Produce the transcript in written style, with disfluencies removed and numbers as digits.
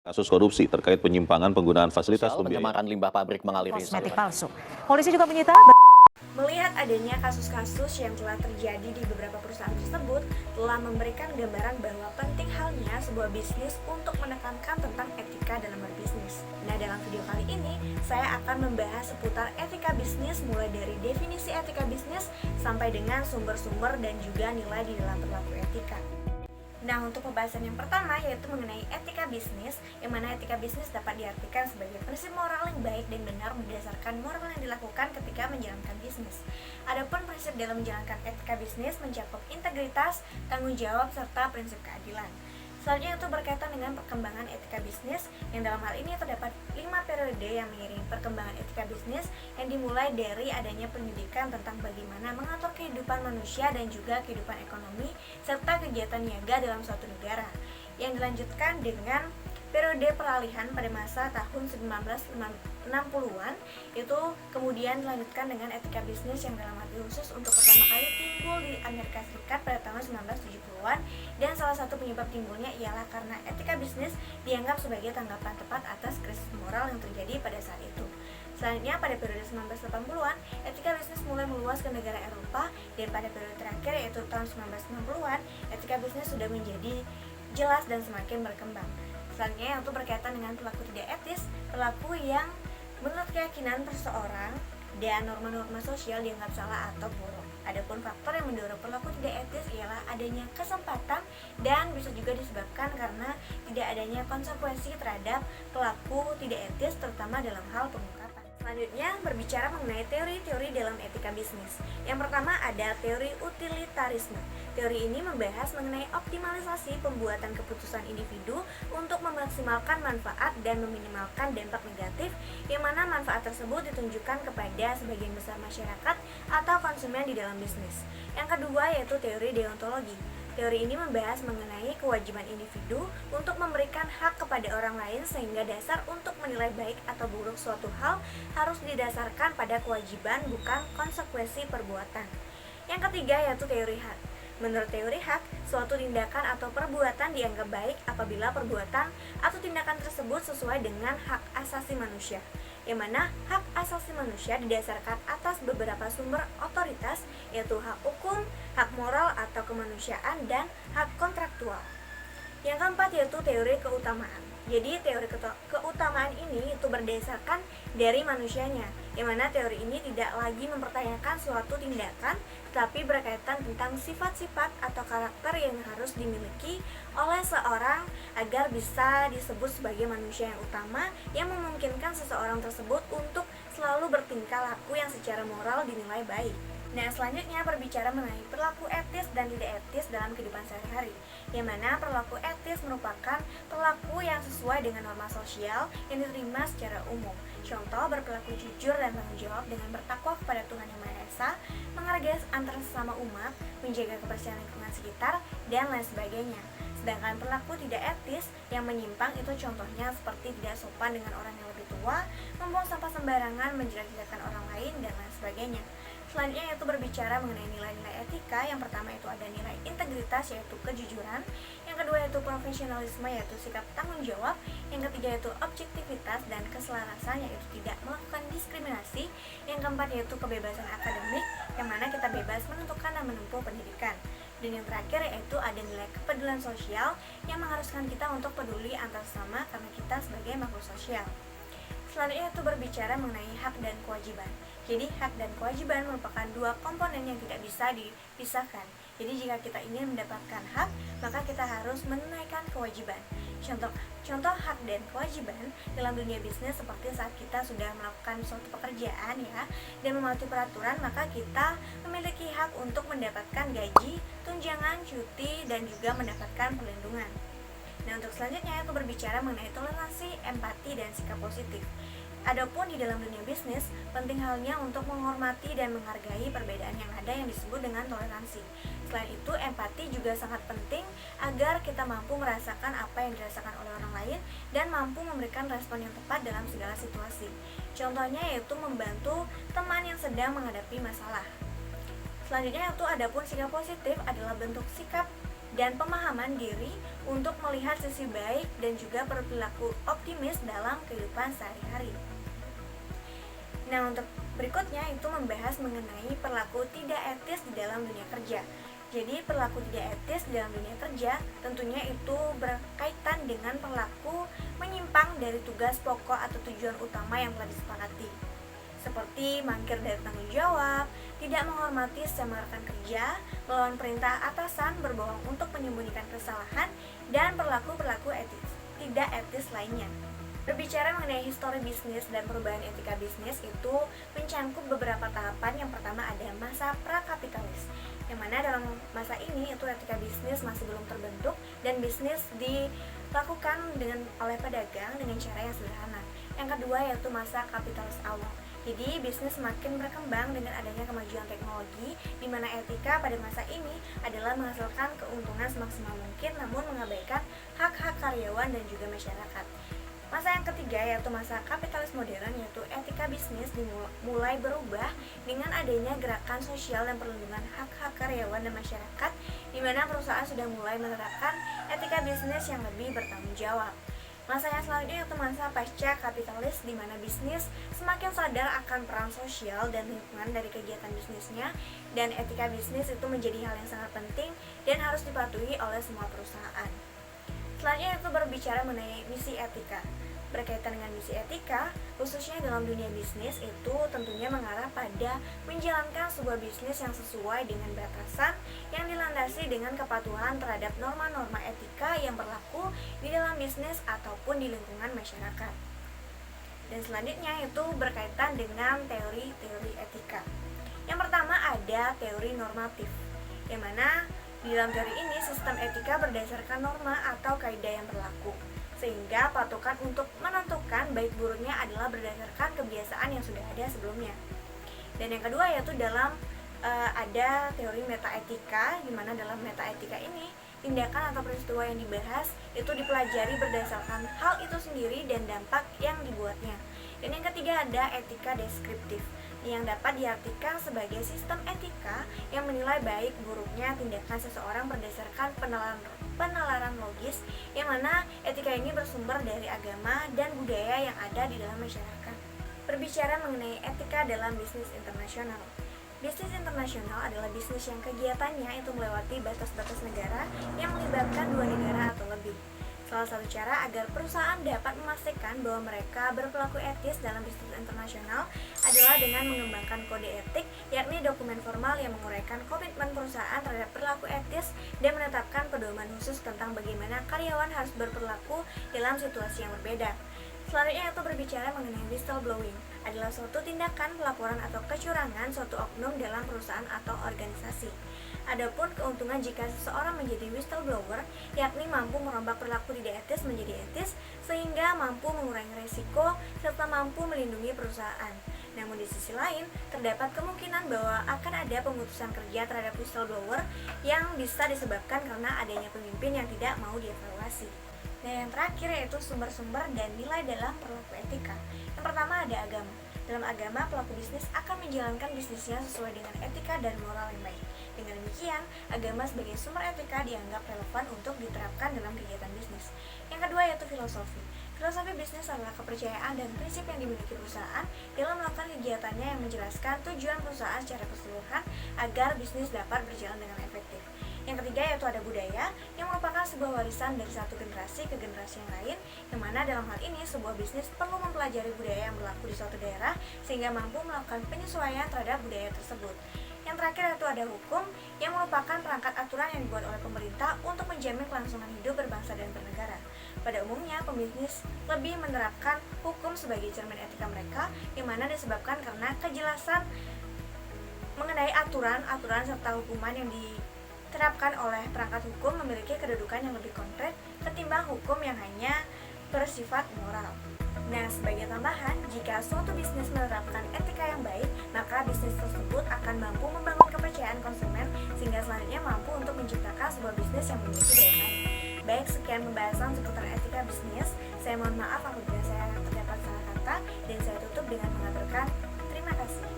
Kasus korupsi terkait penyimpangan penggunaan fasilitas pencemaran limbah pabrik mengalir di kosmetik saluran. palsu. Polisi juga menyita. Melihat adanya kasus-kasus yang telah terjadi di beberapa perusahaan tersebut telah memberikan gambaran bahwa penting halnya sebuah bisnis untuk menekankan tentang etika dalam berbisnis. Nah, dalam video kali ini saya akan membahas seputar etika bisnis mulai dari definisi etika bisnis sampai dengan sumber-sumber dan juga nilai di dalam perilaku etika. Nah, untuk pembahasan yang pertama yaitu mengenai etika bisnis, yang mana etika bisnis dapat diartikan sebagai prinsip moral yang baik dan benar berdasarkan moral yang dilakukan ketika menjalankan bisnis. Adapun prinsip dalam menjalankan etika bisnis mencakup integritas, tanggung jawab, serta prinsip keadilan. Selanjutnya itu berkaitan dengan perkembangan etika bisnis, yang dalam hal ini terdapat 5 periode yang mengiringi perkembangan etika bisnis yang dimulai dari adanya pendidikan tentang bagaimana mengatur kehidupan manusia dan juga kehidupan ekonomi serta kegiatan niaga dalam suatu negara, yang dilanjutkan dengan periode peralihan pada masa tahun 1960-an, itu kemudian dilanjutkan dengan etika bisnis yang dalam arti khusus untuk pertama kali timbul di Amerika Serikat pada tahun 1970-an, dan salah satu penyebab timbulnya ialah karena etika bisnis dianggap sebagai tanggapan tepat atas krisis moral yang terjadi pada saat itu. Selanjutnya pada periode 1980-an, etika bisnis mulai meluas ke negara Eropa, dan pada periode terakhir yaitu tahun 1990-an, etika bisnis sudah menjadi jelas dan semakin berkembang. Selanjutnya yang itu berkaitan dengan perilaku tidak etis, perilaku yang menurut keyakinan seseorang dan norma-norma sosial dianggap salah atau buruk. Adapun faktor yang mendorong perilaku tidak etis ialah adanya kesempatan dan bisa juga disebabkan karena tidak adanya konsekuensi terhadap pelaku tidak etis, terutama dalam hal pengungkapan. Selanjutnya berbicara mengenai teori-teori dalam etika bisnis. Yang pertama ada teori utilitarisme. Teori ini membahas mengenai optimalisasi pembuatan keputusan individu untuk memaksimalkan manfaat dan meminimalkan dampak negatif, yang mana manfaat tersebut ditunjukkan kepada sebagian besar masyarakat atau konsumen di dalam bisnis. Yang kedua yaitu teori deontologi. Teori ini membahas mengenai kewajiban individu untuk memberikan hak kepada orang lain, sehingga dasar untuk menilai baik atau buruk suatu hal harus didasarkan pada kewajiban, bukan konsekuensi perbuatan. Yang ketiga yaitu teori hak. Menurut teori hak, suatu tindakan atau perbuatan dianggap baik apabila perbuatan atau tindakan tersebut sesuai dengan hak asasi manusia, yang mana hak asasi manusia didasarkan atas beberapa sumber otoritas, yaitu hak hukum, hak moral atau kemanusiaan, dan hak kontraktual. Yang keempat yaitu teori keutamaan. Jadi teori keutamaan ini itu berdasarkan dari manusianya, yang mana teori ini tidak lagi mempertanyakan suatu tindakan, tetapi berkaitan tentang sifat-sifat atau karakter yang harus dimiliki oleh seorang agar bisa disebut sebagai manusia yang utama, yang memungkinkan seseorang tersebut untuk selalu bertingkah laku yang secara moral dinilai baik. Nah, selanjutnya berbicara mengenai perilaku etis dan tidak etis dalam kehidupan sehari-hari, yang mana perilaku etis merupakan perilaku yang sesuai dengan norma sosial yang diterima secara umum. Contoh, berperilaku jujur dan tanggung jawab dengan bertakwa kepada Tuhan Yang Maha Esa, menghargai antar sesama umat, menjaga kebersihan lingkungan sekitar, dan lain sebagainya. Sedangkan perilaku tidak etis yang menyimpang itu contohnya seperti tidak sopan dengan orang yang lebih tua, membuang sampah sembarangan, menjilat-jilatkan orang lain, dan lain sebagainya. Selanjutnya yaitu berbicara mengenai nilai-nilai etika. Yang pertama itu ada nilai integritas, yaitu kejujuran. Yang kedua yaitu profesionalisme, yaitu sikap tanggung jawab. Yang ketiga yaitu objektivitas dan keselarasan, yaitu tidak melakukan diskriminasi. Yang keempat yaitu kebebasan akademik, yang mana kita bebas menentukan dan menempuh pendidikan. Dan yang terakhir yaitu ada nilai kepedulian sosial, yang mengharuskan kita untuk peduli antar sesama karena kita sebagai makhluk sosial. Selanjutnya itu berbicara mengenai hak dan kewajiban. Jadi hak dan kewajiban merupakan dua komponen yang tidak bisa dipisahkan. Jadi jika kita ingin mendapatkan hak, maka kita harus menunaikan kewajiban. Contoh hak dan kewajiban dalam dunia bisnis seperti saat kita sudah melakukan suatu pekerjaan dan mematuhi peraturan, maka kita memiliki hak untuk mendapatkan gaji, tunjangan, cuti, dan juga mendapatkan perlindungan. Nah, untuk selanjutnya itu berbicara mengenai toleransi, empati, dan sikap positif. Adapun di dalam dunia bisnis, penting halnya untuk menghormati dan menghargai perbedaan yang ada yang disebut dengan toleransi. Selain itu, empati juga sangat penting agar kita mampu merasakan apa yang dirasakan oleh orang lain dan mampu memberikan respon yang tepat dalam segala situasi. Contohnya yaitu membantu teman yang sedang menghadapi masalah. Selanjutnya itu adapun sikap positif adalah bentuk sikap dan pemahaman diri untuk melihat sisi baik dan juga berperilaku optimis dalam kehidupan sehari-hari. Nah, untuk berikutnya itu membahas mengenai perilaku tidak etis di dalam dunia kerja. Jadi perilaku tidak etis di dalam dunia kerja tentunya itu berkaitan dengan perilaku menyimpang dari tugas pokok atau tujuan utama yang telah disepakati, seperti mangkir dari tanggung jawab, tidak menghormati sesama rekan kerja, melawan perintah atasan, berbohong untuk menyembunyikan kesalahan, dan perilaku-perilaku tidak etis lainnya. Berbicara mengenai histori bisnis dan perubahan etika bisnis itu mencangkup beberapa tahapan. Yang pertama ada masa prakapitalis, yang mana dalam masa ini itu etika bisnis masih belum terbentuk dan bisnis dilakukan oleh pedagang dengan cara yang sederhana. Yang kedua yaitu masa kapitalis awal. Jadi bisnis semakin berkembang dengan adanya kemajuan teknologi, di mana etika pada masa ini adalah menghasilkan keuntungan semaksimal mungkin namun mengabaikan hak-hak karyawan dan juga masyarakat. Masa yang ketiga yaitu masa kapitalis modern, yaitu etika bisnis mulai berubah dengan adanya gerakan sosial dan perlindungan hak-hak karyawan dan masyarakat, di mana perusahaan sudah mulai menerapkan etika bisnis yang lebih bertanggung jawab. Masa yang selanjutnya yaitu masa pasca kapitalis, di mana bisnis semakin sadar akan peran sosial dan lingkungan dari kegiatan bisnisnya, dan etika bisnis itu menjadi hal yang sangat penting dan harus dipatuhi oleh semua perusahaan. Selanjutnya itu berbicara mengenai misi etika. Berkaitan dengan misi etika, khususnya dalam dunia bisnis itu tentunya mengarah pada menjalankan sebuah bisnis yang sesuai dengan batasan yang dilandasi dengan kepatuhan terhadap norma-norma etika yang berlaku di dalam bisnis ataupun di lingkungan masyarakat. Dan selanjutnya itu berkaitan dengan teori-teori etika. Yang pertama ada teori normatif, yang mana di dalam teori ini, sistem etika berdasarkan norma atau kaidah yang berlaku, sehingga patokan untuk menentukan baik buruknya adalah berdasarkan kebiasaan yang sudah ada sebelumnya. Dan yang kedua yaitu ada teori metaetika, di mana dalam metaetika ini tindakan atau peristiwa yang dibahas itu dipelajari berdasarkan hal itu sendiri dan dampak yang dibuatnya. Dan yang ketiga ada etika deskriptif, yang dapat diartikan sebagai sistem etika yang menilai baik buruknya tindakan seseorang berdasarkan penalaran logis, yang mana etika ini bersumber dari agama dan budaya yang ada di dalam masyarakat. Berbicara mengenai etika dalam bisnis internasional. Bisnis internasional adalah bisnis yang kegiatannya itu melewati batas-batas negara yang melibatkan dua negara atau lebih. Salah satu cara agar perusahaan dapat memastikan bahwa mereka berperilaku etis dalam bisnis internasional adalah dengan mengembangkan kode etik, yakni dokumen formal yang menguraikan komitmen perusahaan terhadap perilaku etis dan menetapkan pedoman khusus tentang bagaimana karyawan harus berperilaku dalam situasi yang berbeda. Selanjutnya itu berbicara mengenai whistleblowing, adalah suatu tindakan pelaporan atau kecurangan suatu oknum dalam perusahaan atau organisasi. Adapun keuntungan jika seseorang menjadi whistleblower, yakni mampu merombak perilaku tidak etis menjadi etis, sehingga mampu mengurangi risiko serta mampu melindungi perusahaan. Namun di sisi lain, terdapat kemungkinan bahwa akan ada pemutusan kerja terhadap whistleblower yang bisa disebabkan karena adanya pemimpin yang tidak mau dievaluasi. Dan yang terakhir yaitu sumber-sumber dan nilai dalam perilaku etika. Yang pertama ada agama. Dalam agama, pelaku bisnis akan menjalankan bisnisnya sesuai dengan etika dan moral yang baik. Dengan demikian, agama sebagai sumber etika dianggap relevan untuk diterapkan dalam kegiatan bisnis. Yang kedua yaitu filosofi. Filosofi bisnis adalah kepercayaan dan prinsip yang dimiliki perusahaan dalam melakukan kegiatannya yang menjelaskan tujuan perusahaan secara keseluruhan agar bisnis dapat berjalan dengan efektif. Yang ketiga yaitu ada budaya, yang merupakan sebuah warisan dari satu generasi ke generasi yang lain, yang mana dalam hal ini sebuah bisnis perlu mempelajari budaya yang berlaku di suatu daerah sehingga mampu melakukan penyesuaian terhadap budaya tersebut. Yang terakhir yaitu ada hukum, yang merupakan perangkat aturan yang dibuat oleh pemerintah untuk menjamin kelangsungan hidup berbangsa dan bernegara. Pada umumnya, pembisnis lebih menerapkan hukum sebagai cermin etika mereka, yang mana disebabkan karena kejelasan mengenai aturan-aturan serta hukuman yang diterapkan oleh perangkat hukum memiliki kedudukan yang lebih konkret ketimbang hukum yang hanya bersifat moral. Nah, sebagai tambahan, jika suatu bisnis menerapkan etika yang baik, maka bisnis tersebut akan mampu membangun kepercayaan konsumen sehingga selanjutnya mampu untuk menciptakan sebuah bisnis yang memiliki daya saing. Baik, sekian pembahasan seputar etika bisnis. Saya mohon maaf apabila saya terdapat salah kata dan saya tutup dengan mengaturkan terima kasih.